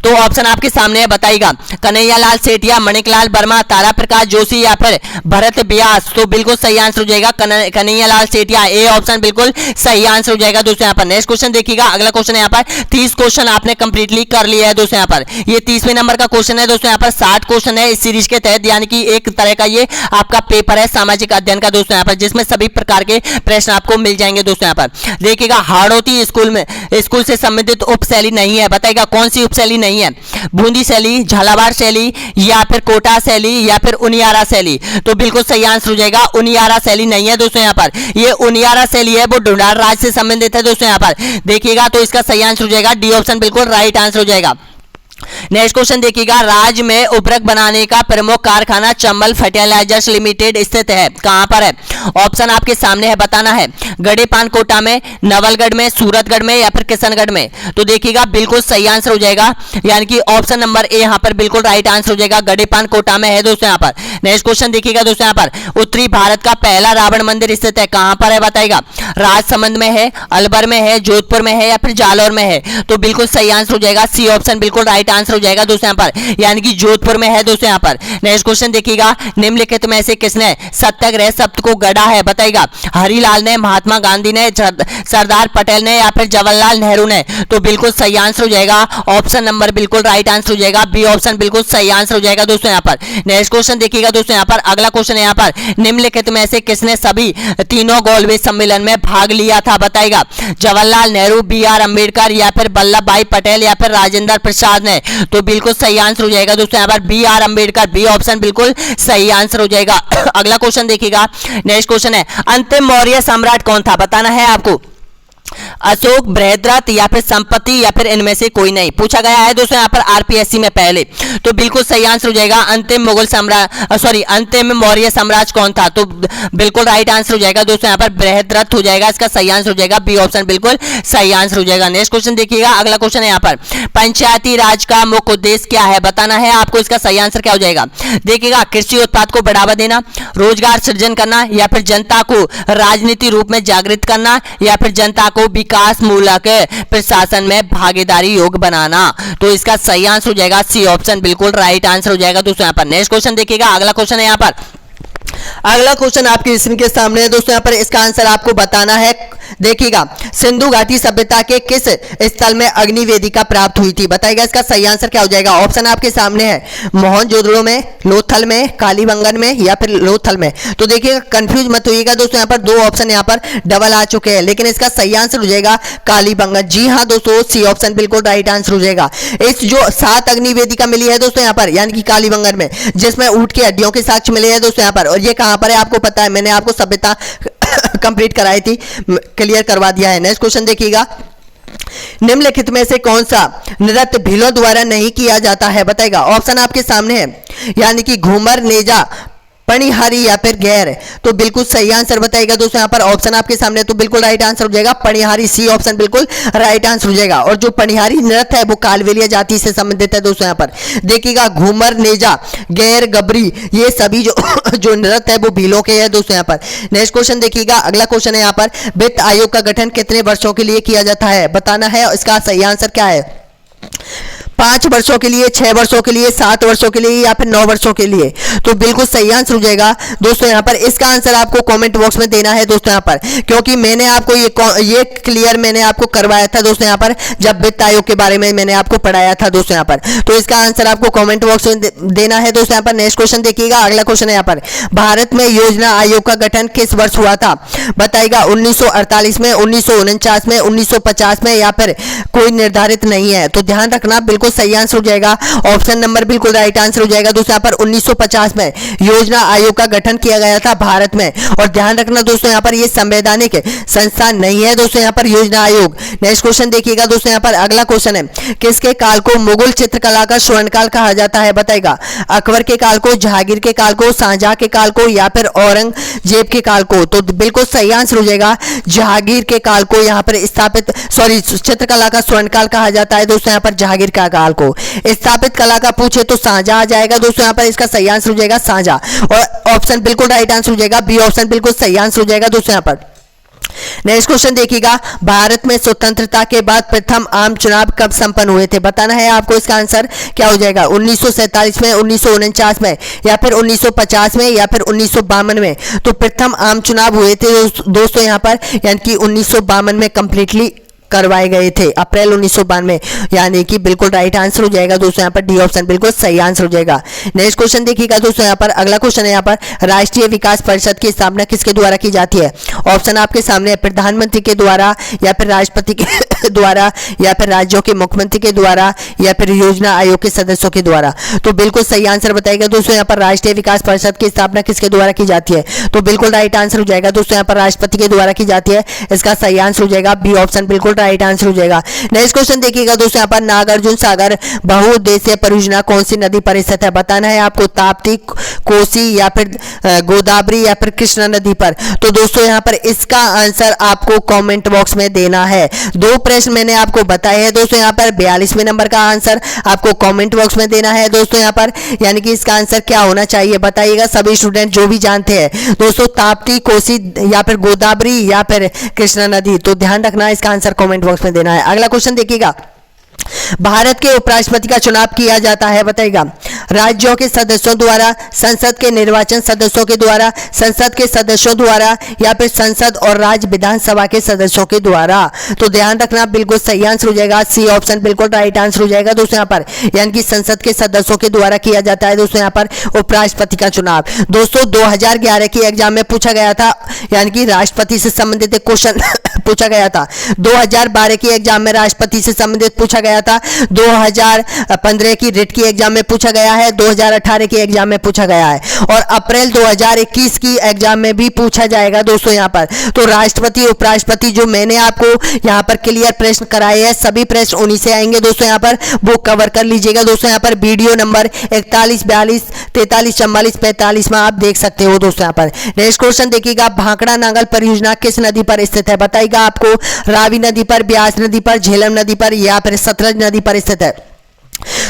तो ऑप्शन आपके सामने है, बताइएगा। कन्हैयालाल सेठिया, मणिकलाल वर्मा, तारा प्रकाश जोशी या फिर भरत व्यास। तो बिल्कुल सही आंसर हो जाएगा कन्हैयालाल सेठिया। ए ऑप्शन बिल्कुल सही आंसर हो जाएगा दोस्तों यहाँ पर। नेक्स्ट क्वेश्चन देखिएगा, अगला क्वेश्चन यहाँ पर 30 क्वेश्चन आपने कंप्लीटली कर लिया है दोस्तों यहाँ पर। ये 30वें नंबर का क्वेश्चन है दोस्तों यहाँ पर। 60 क्वेश्चन है इस सीरीज के तहत, यानी कि एक तरह का ये आपका पेपर है सामाजिक अध्ययन का दोस्तों यहाँ पर, जिसमें सभी प्रकार के प्रश्न आपको मिल जाएंगे दोस्तों यहाँ पर। देखिएगा, हाड़ौती स्कूल से संबंधित उपशैली नहीं है, बताइएगा कौन सी शैली नहीं है। बूंदी शैली, झालावाड़ शैली या फिर कोटा शैली या फिर उनियारा शैली। तो बिल्कुल सही आंसर हो जाएगा उनियारा शैली नहीं है दोस्तों यहाँ पर। ये उनियारा शैली है वो ढूंढार राज्य से संबंधित है दोस्तों यहाँ पर। देखिएगा, तो इसका सही आंसर हो जाएगा डी ऑप्शन बिल्कुल राइट आंसर हो जाएगा। नेक्स्ट क्वेश्चन देखिएगा, राज्य में उर्वरक बनाने का प्रमुख कारखाना चंबल फर्टिलाइजर्स लिमिटेड स्थित है, कहां पर है। ऑप्शन आपके सामने है, बताना है। गढ़ेपान कोटा में, नवलगढ़ में, सूरतगढ़ में या फिर किशनगढ़ में। तो देखिएगा, बिल्कुल सही आंसर हो जाएगा, यानी कि ऑप्शन नंबर ए यहां पर बिल्कुल राइट आंसर हो जाएगा। गढ़ेपान कोटा में है दोस्तों यहां पर। नेक्स्ट क्वेश्चन देखिएगा दोस्तों यहां पर, उत्तरी भारत का पहला रावण मंदिर स्थित है, कहां पर है बताइएगा। राजसमंद में है, अलवर में है, जोधपुर में है या फिर जालौर में है। तो बिल्कुल सही आंसर हो जाएगा, सी ऑप्शन बिल्कुल राइट आंसर हो जाएगा दोस्तों यहाँ पर, यानी कि जोधपुर में है दोस्तों यहाँ पर। नेक्स्ट क्वेश्चन देखिएगा, निम्नलिखित में से किसने सत्याग्रह शब्द को गढ़ा है बताइएगा। हरिलाल ने, महात्मा गांधी ने, सरदार पटेल ने या फिर जवाहरलाल नेहरू ने। तो बिल्कुल सही आंसर हो जाएगा ऑप्शन नंबर बिल्कुल राइट आंसर हो जाएगा, बी ऑप्शन बिल्कुल सही आंसर हो जाएगा दोस्तों यहाँ पर। नेक्स्ट क्वेश्चन देखिएगा दोस्तों यहाँ पर, अगला क्वेश्चन है यहाँ पर, निम्नलिखित में से किसने सभी तीनों गोलमेज सम्मेलन में भाग लिया था बताइएगा। जवाहरलाल नेहरू, बी.आर. अम्बेडकर या फिर वल्लभ भाई पटेल या फिर राजेंद्र प्रसाद ने। तो बिल्कुल सही आंसर हो जाएगा दोस्तों यहाँ पर, बी.आर. अम्बेडकर, बी ऑप्शन बिल्कुल सही आंसर हो जाएगा। अगला क्वेश्चन देखिएगा, नेक्स्ट क्वेश्चन है, अंतिम मौर्य सम्राट कौन था बताना है आपको। अशोक, बृहद्रथ या फिर संपत्ति या फिर इनमें से कोई नहीं, पूछा गया है दोस्तों यहाँ पर आरपीएससी में पहले। तो बिल्कुल सही आंसर हो जाएगा, अंतिम मौर्य साम्राज्य कौन था। तो बिल्कुल राइट आंसर हो जाएगा दोस्तों यहाँ पर, बृहद्रथ हो जाएगा, इसका सही आंसर हो जाएगा, बी ऑप्शन बिल्कुल सही आंसर हो जाएगा। नेक्स्ट क्वेश्चन देखिएगा, अगला क्वेश्चन है यहाँ पर, पंचायती राज का मुख्य उद्देश्य क्या है बताना है आपको, इसका सही आंसर क्या हो जाएगा। देखिएगा, कृषि उत्पाद को बढ़ावा देना, रोजगार सृजन करना या फिर जनता को राजनीति रूप में जागृत करना या फिर जनता को विकास मूलक प्रशासन में भागीदारी योग बनाना। तो इसका सही आंसर हो जाएगा सी ऑप्शन बिल्कुल राइट आंसर हो जाएगा दोस्तों यहाँ पर। नेक्स्ट क्वेश्चन देखिएगा, अगला क्वेश्चन है यहाँ पर, अगला क्वेश्चन आपकी स्क्रीन के सामने है दोस्तों, यहाँ पर इसका आंसर आपको बताना है। देखिएगा, सिंधु घाटी सभ्यता के किस स्थल में अग्नि वेदिका प्राप्त हुई थी? बताइएगा इसका सही आंसर क्या हो जाएगा। ऑप्शन आपके सामने है, मोहनजोदड़ो में, लोथल में, कालीबंगन में या फिर लोथल में। तो देखिएगा, कंफ्यूज मत होइएगा दोस्तों, यहाँ पर दो ऑप्शन यहाँ पर डबल आ चुके हैं, लेकिन इसका सही आंसर हो जाएगा कालीबंगन। जी हाँ दोस्तों, सी ऑप्शन बिल्कुल राइट आंसर हो जाएगा। इस जो 7 अग्नि वेदिका मिली है दोस्तों यहाँ पर, यानी कि कालीबंगन में, जिसमें ऊंट की हड्डियों के साक्ष्य मिले हैं दोस्तों यहाँ पर। और ये कहां पर है आपको पता है, मैंने आपको सभ्यता कंप्लीट कराई थी, क्लियर करवा दिया है। नेक्स्ट क्वेश्चन देखिएगा, निम्नलिखित में से कौन सा नृत्य भीलों द्वारा नहीं किया जाता है? बताएगा। ऑप्शन आपके सामने है, यानी कि घूमर, नेजा, पणिहारी या फिर गैर। तो बिल्कुल सही आंसर बताएगा दोस्तों यहाँ पर। ऑप्शन आपके सामने, तो बिल्कुल राइट आंसर हो जाएगा पणिहारी, सी ऑप्शन बिल्कुल राइट आंसर हो जाएगा। और जो पणिहारी नृत्य है वो कालवेलिया जाति से संबंधित है दोस्तों यहाँ पर। देखिएगा, घूमर, नेजा, गैर, गबरी, ये सभी जो नृत्य है वो भीलों के है दोस्तों यहाँ पर। नेक्स्ट क्वेश्चन देखिएगा, अगला क्वेश्चन है यहाँ पर, वित्त आयोग का गठन कितने वर्षों के लिए किया जाता है? बताना है, इसका सही आंसर क्या है। 5 वर्षों के लिए, 6 वर्षों के लिए, 7 वर्षों के लिए या फिर 9 वर्षों के लिए? तो बिल्कुल सही आंसर हो जाएगा दोस्तों यहाँ पर। इसका आंसर आपको कमेंट बॉक्स में देना है दोस्तों यहाँ पर, क्योंकि मैंने आपको ये क्लियर मैंने आपको करवाया था दोस्तों यहाँ पर, जब वित्त आयोग के बारे में मैंने आपको पढ़ाया था दोस्तों यहाँ पर। तो इसका आंसर आपको कमेंट बॉक्स में देना है दोस्तों यहाँ पर। नेक्स्ट क्वेश्चन देखिएगा, अगला क्वेश्चन है यहाँ पर, भारत में योजना आयोग का गठन किस वर्ष हुआ था? बताइएगा, 1948 में, 1949 में, 1950 में या फिर कोई निर्धारित नहीं है? तो ध्यान रखना, बिल्कुल सही आंसर हो जाएगा। ऑप्शन नंबर बिल्कुल राइट आंसर हो जाएगा दोस्तों यहाँ पर। 1950 में योजना आयोग का गठन किया गया था भारत में। और ध्यान रखना दोस्तों यहाँ पर, ये संवैधानिक संस्थान नहीं है दोस्तों यहाँ पर योजना आयोग। नेक्स्ट क्वेश्चन देखिएगा दोस्तों यहाँ पर, अगला क्वेश्चन है, किसके काल को मुगल चित्रकला का स्वर्णकाल कहा जाता है? बताएगा। अकबर के काल को, जहांगीर के काल को, शाहजहां के काल को या फिर औरंगजेब के काल को? तो बिल्कुल सही आंसर हो जाएगा जहांगीर के काल को यहाँ पर स्थापित, चित्रकला का स्वर्णकाल कहा जाता है दोस्तों यहाँ पर जहांगीर का काल को। स्थापित कला का पूछे तो शाहजहां आ जाएगा दोस्तों यहाँ पर, इसका सही आंसर हो जाएगा शाहजहां। और ऑप्शन बिल्कुल राइट आंसर हो जाएगा, बी ऑप्शन बिल्कुल सही आंसर हो जाएगा दोस्तों यहाँ पर। नेक्स्ट क्वेश्चन देखिएगा, भारत में स्वतंत्रता के बाद प्रथम आम चुनाव कब संपन्न हुए थे? बताना है आपको, इसका आंसर क्या हो जाएगा। 1947 में, 1949 में या फिर 1950 में या फिर 1952 में? तो प्रथम आम चुनाव हुए थे दोस्तों यहाँ पर, यानी कि 1952 में कंप्लीटली करवाए गए थे, अप्रैल 1992, यानी कि बिल्कुल राइट आंसर हो जाएगा दोस्तों यहाँ पर, डी ऑप्शन बिल्कुल सही आंसर हो जाएगा। नेक्स्ट क्वेश्चन देखिएगा दोस्तों यहाँ पर, अगला क्वेश्चन है यहाँ पर, राष्ट्रीय विकास परिषद की स्थापना किसके द्वारा की जाती है? ऑप्शन आपके सामने है, प्रधानमंत्री के द्वारा या फिर राष्ट्रपति के द्वारा या फिर राज्यों के मुख्यमंत्री के द्वारा या फिर योजना आयोग के सदस्यों के द्वारा? तो बिल्कुल सही आंसर बताइएगा दोस्तों यहाँ पर, राष्ट्रीय विकास परिषद की स्थापना किसके द्वारा की जाती है? तो बिल्कुल राइट आंसर हो जाएगा दोस्तों यहाँ पर, राष्ट्रपति के द्वारा की जाती है, इसका सही आंसर हो जाएगा बी ऑप्शन बिल्कुल राइट आंसर हो जाएगा। नेक्स्ट क्वेश्चन देखिएगा दोस्तों यहाँ पर, नागार्जुन सागर बहुउद्देशीय परियोजना कौन सी नदी पर स्थित है? बताना है आपको, ताप्ती, कोसी या फिर गोदावरी या फिर कृष्णा नदी पर? तो दोस्तों यहाँ पर इसका आंसर आपको कमेंट बॉक्स में देना है। 2 प्रश्न मैंने आपको बताए हैं दोस्तों यहाँ पर, 42वें नंबर का आंसर आपको कमेंट बॉक्स में देना है दोस्तों यहाँ पर, यानी कि इसका आंसर क्या होना चाहिए बताइएगा सभी स्टूडेंट जो भी जानते हैं दोस्तों, ताप्ती, कोसी या फिर गोदावरी या फिर कृष्णा नदी? तो ध्यान रखना, इसका आंसर कमेंट बॉक्स में देना है। अगला क्वेश्चन देखिएगा, भारत के उपराष्ट्रपति का चुनाव किया जाता है? बताइएगा। राज्यों के सदस्यों द्वारा, संसद के निर्वाचन सदस्यों के द्वारा, संसद के सदस्यों द्वारा या फिर संसद और राज्य विधानसभा के सदस्यों के द्वारा? तो ध्यान रखना, बिल्कुल सही आंसर हो जाएगा, सी ऑप्शन बिल्कुल राइट आंसर हो जाएगा दोस्तों यहाँ पर, यानी कि संसद के सदस्यों के द्वारा किया जाता है दोस्तों यहाँ पर उपराष्ट्रपति का चुनाव। दोस्तों 2011 के एग्जाम में पूछा गया था, यानी कि राष्ट्रपति से संबंधित क्वेश्चन पूछा गया था। 2012 की एग्जाम में राष्ट्रपति से संबंधित पूछा गया था, 2015 की रिट की एग्जाम में पूछा गया है, 2018 की एग्जाम में पूछा गया है और अप्रैल 2021 की एग्जाम में भी पूछा जाएगा दोस्तों यहाँ पर। तो राष्ट्रपति उपराष्ट्रपति जो मैंने आपको यहाँ पर क्लियर प्रश्न कराए हैं, सभी प्रश्न उन्हीं से आएंगे दोस्तों यहाँ पर, वो कवर कर लीजिएगा दोस्तों यहाँ पर। वीडियो नंबर 41, 42, 43, 44, 45 में आप देख सकते हो दोस्तों यहाँ पर। नेक्स्ट क्वेश्चन देखिएगा, भाखड़ा नांगल परियोजना किस नदी पर स्थित है? बताइएगा आपको, रावी नदी पर, ब्यास नदी पर, झेलम नदी पर या फिर सतलज नदी पर स्थित है?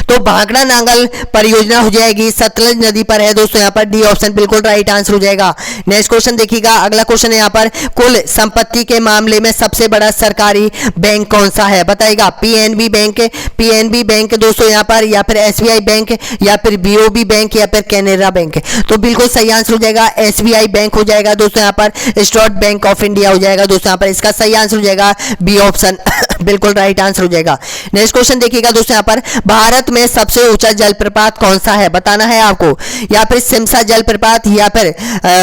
तो भाखड़ा नांगल परियोजना हो जाएगी सतलज नदी पर है दोस्तों, यहाँ पर डी ऑप्शन बिल्कुल राइट आंसर हो जाएगा। नेक्स्ट क्वेश्चन देखिएगा, अगला क्वेश्चन है यहाँ पर, कुल संपत्ति के मामले में सबसे बड़ा सरकारी बैंक कौन सा है बताइएगा। पीएनबी बैंक दोस्तों यहाँ पर, या फिर एसबीआई बैंक, या फिर बीओबी बैंक, या फिर कैनरा बैंक। तो बिल्कुल सही आंसर हो जाएगा एसबीआई बैंक हो जाएगा दोस्तों, यहाँ पर स्टेट बैंक ऑफ इंडिया हो जाएगा दोस्तों, यहाँ पर इसका सही आंसर हो जाएगा बी ऑप्शन बिल्कुल राइट आंसर हो जाएगा। नेक्स्ट क्वेश्चन देखिएगा दोस्तों, यहाँ पर भारत में सबसे ऊंचा जलप्रपात कौन सा है बताना है आपको, या फिर सिमसा जलप्रपात, या फिर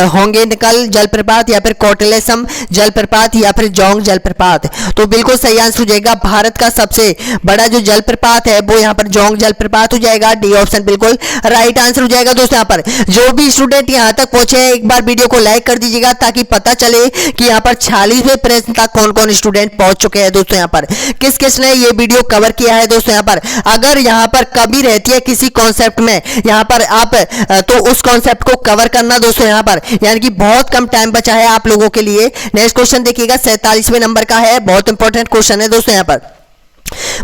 होंगेनकल जलप्रपात, या फिर कोटलेसम जलप्रपात, या फिर जोंग जलप्रपात। तो बिल्कुल सही आंसर हो जाएगा भारत का सबसे बड़ा जो जलप्रपात है वो यहाँ पर जोंग जलप्रपात हो जाएगा, डी ऑप्शन बिल्कुल राइट आंसर हो जाएगा दोस्तों। यहाँ पर जो भी स्टूडेंट यहाँ तक पहुंचे हैं एक बार वीडियो को लाइक कर दीजिएगा ताकि पता चले कि यहाँ पर 46वें प्रश्न तक कौन कौन स्टूडेंट पहुंच चुके हैं दोस्तों, यहाँ पर किस किस ने ये वीडियो कवर किया है दोस्तों। यहाँ पर अगर यहाँ पर कमी रहती है किसी कॉन्सेप्ट में यहाँ पर आप तो उस कॉन्सेप्ट को कवर करना दोस्तों, यहाँ पर यानी कि बहुत कम टाइम बचा है आप लोगों के लिए। नेक्स्ट क्वेश्चन देखिएगा 47वें नंबर का है, बहुत इंपॉर्टेंट क्वेश्चन है दोस्तों। यहाँ पर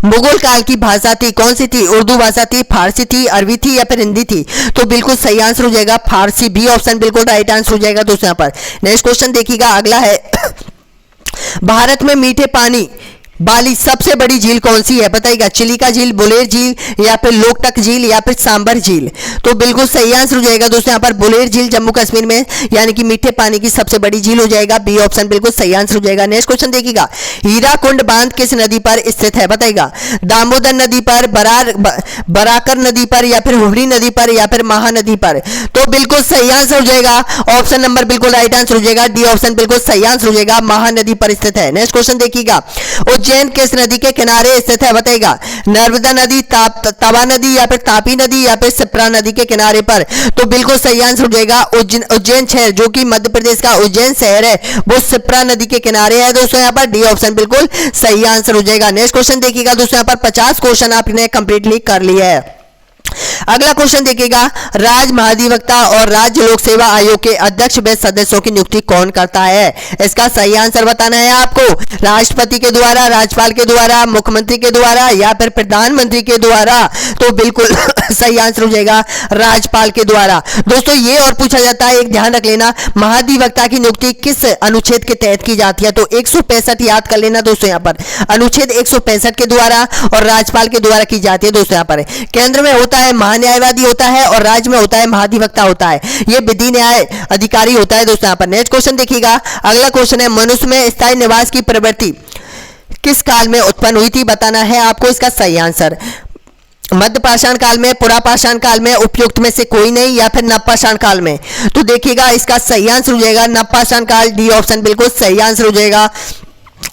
मुगल काल की भाषा थी कौन सी थी, उर्दू भाषा थी, फारसी थी, अरबी थी, या फिर हिंदी थी। तो बिल्कुल सही आंसर हो जाएगा फारसी, बी ऑप्शन बिल्कुल राइट आंसर हो जाएगा दोस्तों। यहाँ पर नेक्स्ट क्वेश्चन देखिएगा, अगला है भारत में मीठे पानी वाली सबसे बड़ी झील कौन सी है बताइएगा। चिलिका झील, बुलेर झील, या फिर लोकटक झील, या फिर सांबर झील। तो बिल्कुल सही आंसर हो जाएगा दोस्तों यहाँ पर बुलेर झील जम्मू कश्मीर में, यानी कि मीठे पानी की सबसे बड़ी झील हो जाएगा, बी ऑप्शन बिल्कुल सही आंसर हो जाएगा। नेक्स्ट क्वेश्चन देखिएगा, हीराकुंड बांध किस नदी पर स्थित है बताइएगा। दामोदर नदी पर, बराकर नदी पर, या फिर हुगली नदी पर, या फिर महानदी पर। तो बिल्कुल सही आंसर हो जाएगा ऑप्शन नंबर बिल्कुल राइट आंसर हो जाएगा, डी ऑप्शन बिल्कुल सही आंसर हो जाएगा, महानदी पर स्थित है। नेक्स्ट क्वेश्चन देखिएगा, उज्जैन किस नदी के किनारे स्थित है बताइएगा। नर्मदा नदी, तवा नदी, या फिर तापी नदी, या फिर सिप्रा नदी के किनारे पर। तो बिल्कुल सही आंसर हो जाएगा उज्जैन शहर, जो कि मध्य प्रदेश का उज्जैन शहर है, वो सिप्रा नदी के किनारे है दोस्तों, यहाँ पर डी ऑप्शन बिल्कुल सही आंसर हो जाएगा। नेक्स्ट क्वेश्चन देखिएगा दोस्तों, यहाँ पर 50 क्वेश्चन आपने कंप्लीटली कर लिया है। अगला क्वेश्चन देखिएगा, राज्य महाधिवक्ता और राज्य लोक सेवा आयोग के अध्यक्ष व सदस्यों की नियुक्ति कौन करता है। इसका सही आंसर बताना है आपको। राष्ट्रपति के द्वारा, राज्यपाल के द्वारा, मुख्यमंत्री के द्वारा, या फिर प्रधानमंत्री के द्वारा। तो बिल्कुल सही आंसर हो जाएगा राज्यपाल के द्वारा। दोस्तों ये और पूछा जाता है, एक ध्यान रख लेना, महाधिवक्ता की नियुक्ति किस अनुच्छेद के तहत की जाती है। तो 165 याद कर लेना दोस्तों, यहाँ पर अनुच्छेद 165 के द्वारा और राज्यपाल के द्वारा की जाती है दोस्तों। यहाँ पर केंद्र में होता है महान्यायवादी होता है, और राज्य में होता है महाधिवक्ता होता है, ये विधि न्याय अधिकारी होता है दोस्तों। यहाँ पर नेक्स्ट क्वेश्चन देखिएगा, अगला क्वेश्चन है, मनुष्य में स्थायी निवास की प्रवृत्ति किस काल में उत्पन्न हुई थी बताना है आपको। इसका सही आंसर मध्य पाषाण काल में, पुरा पाषाण काल में, उपयुक्त में से कोई नहीं, या फिर नव पाषाण काल में। तो देखिएगा इसका सही आंसर हो जाएगा नव पाषाण काल, डी ऑप्शन बिल्कुल सही आंसर हो जाएगा।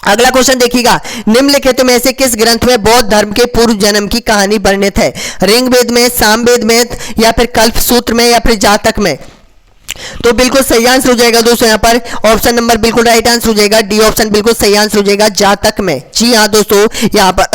अगला क्वेश्चन देखिएगा, निम्नलिखित में से किस ग्रंथ में बौद्ध धर्म के पूर्व जन्म की कहानी वर्णित है। ऋग्वेद में, सामवेद में, या फिर कल्प सूत्र में, या फिर जातक में। तो बिल्कुल सही आंसर हो जाएगा दोस्तों, यहाँ पर ऑप्शन नंबर बिल्कुल राइट आंसर हो जाएगा, डी ऑप्शन बिल्कुल सही आंसर हो जाएगा, जातक में। जी हाँ दोस्तों, यहाँ पर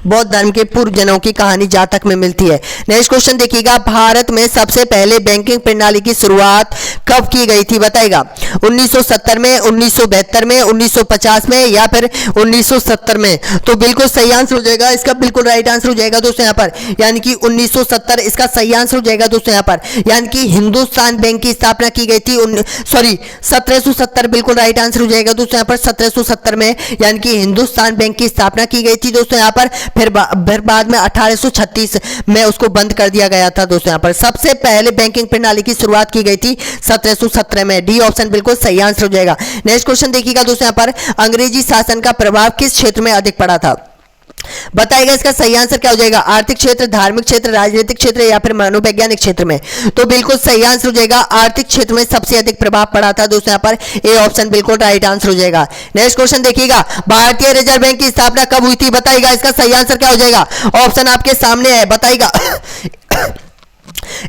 बौद्ध धर्म के पूर्व जनों की कहानी जातक में मिलती है। नेक्स्ट क्वेश्चन देखिएगा, भारत में सबसे पहले बैंकिंग प्रणाली की शुरुआत कब की गई थी बताएगा। 1970 में, 1972 में, 1950 में, या फिर 1970 में। तो बिल्कुल सही आंसर हो जाएगा, इसका बिल्कुल राइट आंसर हो जाएगा दोस्तों यहाँ पर, यानी कि 1970 इसका सही आंसर हो जाएगा दोस्तों यहाँ पर, यानी कि हिंदुस्तान बैंक की स्थापना की गई थी 1770 बिल्कुल राइट आंसर हो जाएगा दोस्तों यहाँ पर 1770 में, यानी कि हिंदुस्तान बैंक की स्थापना की गई थी दोस्तों यहाँ पर। फिर बाद में 1836 में उसको बंद कर दिया गया था दोस्तों यहाँ पर। सबसे पहले बैंकिंग प्रणाली की शुरुआत की गई थी 1717 में, डी ऑप्शन बिल्कुल सही आंसर हो जाएगा। नेक्स्ट क्वेश्चन देखिएगा दोस्तों यहाँ पर, अंग्रेजी शासन का प्रभाव किस क्षेत्र में अधिक पड़ा था बताइएगा। इसका सही आंसर क्या हो जाएगा, आर्थिक क्षेत्र, धार्मिक क्षेत्र, राजनीतिक क्षेत्र, या फिर मनोवैज्ञानिक क्षेत्र में। तो बिल्कुल सही आंसर हो जाएगा, आर्थिक क्षेत्र में सबसे अधिक प्रभाव पड़ा था दोस्तों यहाँ पर, ए ऑप्शन बिल्कुल राइट आंसर हो जाएगा। नेक्स्ट क्वेश्चन देखिएगा, भारतीय रिजर्व बैंक की स्थापना कब हुई थी बताइएगा। इसका सही आंसर क्या हो जाएगा, ऑप्शन आपके सामने है, बताइएगा।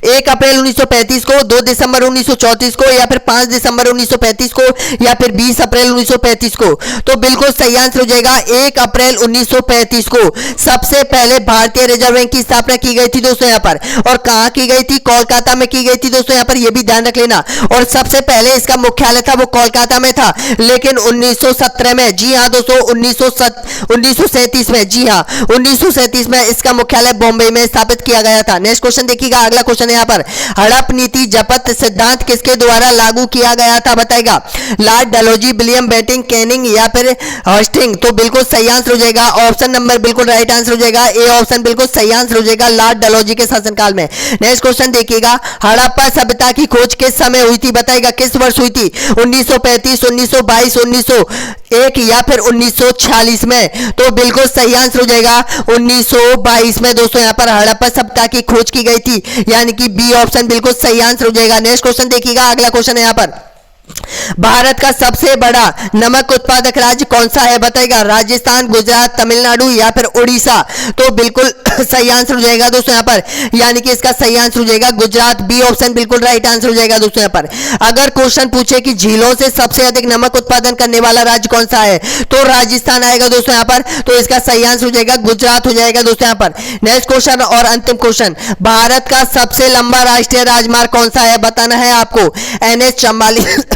1 अप्रैल 1935 को, 2 दिसंबर 1934 को, या फिर 5 दिसंबर 1935 को, या फिर 20 अप्रैल 1935 को। तो बिल्कुल सही आंसर हो जाएगा 1 अप्रैल 1935 को सबसे पहले भारतीय रिजर्व बैंक की स्थापना की गई थी दोस्तों यहाँ पर। और कहाँ की गई थी? कोलकाता में की गई थी दोस्तों यहाँ पर, यह भी ध्यान रख लेना। और सबसे पहले इसका मुख्यालय था वो कोलकाता में था, लेकिन 1917 में, जी हाँ दोस्तों 1937 में, जी हाँ 1937 में इसका मुख्यालय बॉम्बे में स्थापित किया गया था। नेक्स्ट क्वेश्चन देखिएगा, अगला क्वेश्चन यहाँ पर, हड़प नीति जपत सिद्धांत किसके द्वारा लागू किया गया था? बताएगा Lord Dalhousie, William Bentinck, Canning, या फिर हस्टिंग। तो बिल्कुल सही आंसर हो जाएगा ऑप्शन नंबर, बिल्कुल राइट आंसर हो जाएगा ए ऑप्शन, बिल्कुल सही आंसर हो जाएगा लॉर्ड डलहौजी के शासनकाल में। नेक्स्ट क्वेश्चन देखिएगा, हड़प्पा सभ्यता की खोज किस समय हुई थी? बताएगा किस वर्ष हुई थी? 1935, 1922, 1901 या फिर 1946 में। तो बिल्कुल सही आंसर हो जाएगा 1922 में दोस्तों यहाँ पर हड़प्पा सभ्यता की खोज की गई थी, यानी कि बी ऑप्शन बिल्कुल सही आंसर हो जाएगा। नेक्स्ट क्वेश्चन देखिएगा, अगला क्वेश्चन है यहाँ पर, भारत का सबसे बड़ा नमक उत्पादक राज्य कौन सा है? बताएगा राजस्थान, गुजरात, तमिलनाडु, या फिर उड़ीसा। तो बिल्कुल सही आंसर हो जाएगा दोस्तों यहाँ पर, यानी कि इसका सही आंसर हो जाएगा गुजरात, बी ऑप्शन बिल्कुल राइट आंसर हो जाएगा दोस्तों यहाँ पर। अगर क्वेश्चन पूछे कि झीलों से सबसे अधिक नमक उत्पादन करने वाला राज्य कौन सा है, तो राजस्थान आएगा दोस्तों यहाँ पर। तो इसका सही आंसर हो जाएगा गुजरात हो जाएगा दोस्तों यहाँ पर। नेक्स्ट क्वेश्चन और अंतिम क्वेश्चन, भारत का सबसे लंबा राष्ट्रीय राजमार्ग कौन सा है? बताना है आपको, NH44,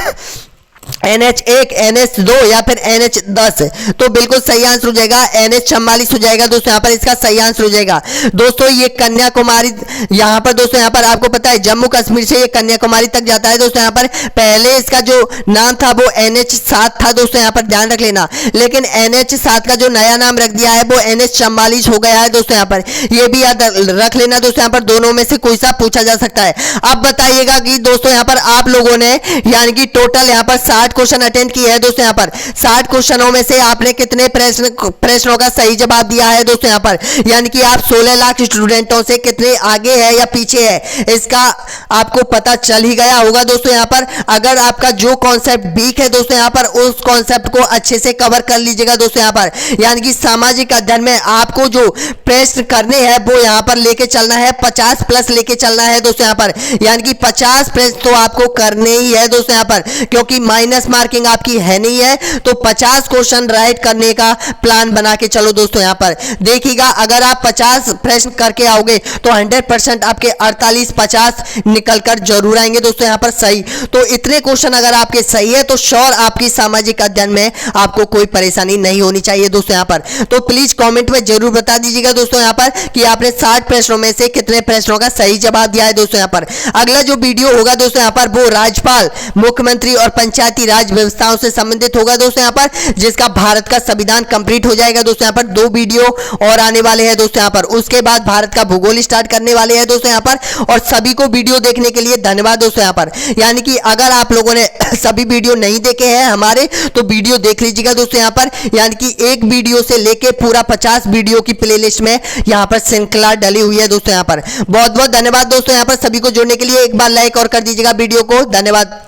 NH1, NH2 या फिर NH10। तो बिल्कुल सही आंसर हो जाएगा NH44 हो जाएगा दोस्तों यहाँ पर, इसका सही आंसर हो जाएगा। दोस्तों ये कन्याकुमारी, यहाँ पर दोस्तों यहाँ पर आपको पता है जम्मू कश्मीर से ये कन्याकुमारी तक जाता है दोस्तों यहाँ पर। पहले इसका जो नाम था वो NH7 था दोस्तों यहाँ पर, ध्यान रख लेना। लेकिन NH7 का जो नया नाम रख दिया है वो NH44 हो गया है दोस्तों यहाँ पर, ये भी याद रख लेना दोस्तों यहाँ पर। दोनों में से कोई सा पूछा जा सकता है। अब बताइएगा कि दोस्तों यहाँ पर आप लोगों ने यानी कि टोटल यहाँ पर 60 क्वेश्चन अटेंड किए हैं दोस्तों यहाँ पर। 60 क्वेश्चनों में से आपने कितने प्रश्नों का सही जवाब दिया है दोस्तों यहाँ पर, यानी कि आप 16 लाख स्टूडेंटों से कितने आगे है या पीछे है, इसका आपको पता चल ही गया होगा दोस्तों यहाँ पर। अगर आपका जो कॉन्सेप्ट वीक है दोस्तों यहाँ पर, उस कॉन्सेप्ट को अच्छे से कवर कर लीजिएगा दोस्तों यहाँ पर। यानी कि सामाजिक अध्ययन में आपको जो प्रश्न करने हैं वो यहाँ पर लेके चलना है, 50 प्लस लेके चलना है दोस्तों यहाँ पर। यानी कि 50 प्रश्न तो आपको करने ही है दोस्तों यहाँ पर, क्योंकि माइनस मार्किंग आपकी है नहीं है। तो 50 क्वेश्चन राइट करने का प्लान बना के चलो दोस्तों यहाँ पर। देखिएगा अगर आप 50 प्रश्न करके आओगे तो 100% आपके 48-50 निकल कर जरूर आएंगे दोस्तों यहाँ पर सही। तो इतने क्वेश्चन अगर आपके सही है तो श्योर आपकी सामाजिक अध्ययन में आपको कोई परेशानी नहीं होनी चाहिए दोस्तों यहाँ पर। तो प्लीज कमेंट में जरूर बता दीजिएगा दोस्तों यहाँ पर कि आपने 60 प्रश्नों में से कितने प्रश्नों का सही जवाब दिया है दोस्तों यहाँ पर। अगला जो वीडियो होगा दोस्तों यहाँ पर वो राज्यपाल, मुख्यमंत्री और पंचायती राज व्यवस्थाओं से संबंधित होगा दोस्तों यहाँ पर, जिसका भारत का संविधान कंप्लीट हो जाएगा दोस्तों यहाँ पर। 2 वीडियो और आने वाले हैं दोस्तों यहाँ पर, उसके बाद भारत का भूगोल स्टार्ट करने वाले हैं दोस्तों यहाँ पर। और सभी को वीडियो देखने के लिए धन्यवाद दोस्तों यहाँ पर। यानी कि अगर आप लोगों ने सभी वीडियो नहीं देखे हैं हमारे, तो वीडियो देख लीजिएगा दोस्तों यहाँ पर। यानी कि एक वीडियो से लेके पूरा 50 वीडियो की प्लेलिस्ट में यहाँ पर श्रृंखला डली हुई है दोस्तों यहाँ पर। बहुत बहुत धन्यवाद दोस्तों यहाँ पर। सभी को जुड़ने के लिए एक बार लाइक और कर दीजिएगा वीडियो को। धन्यवाद।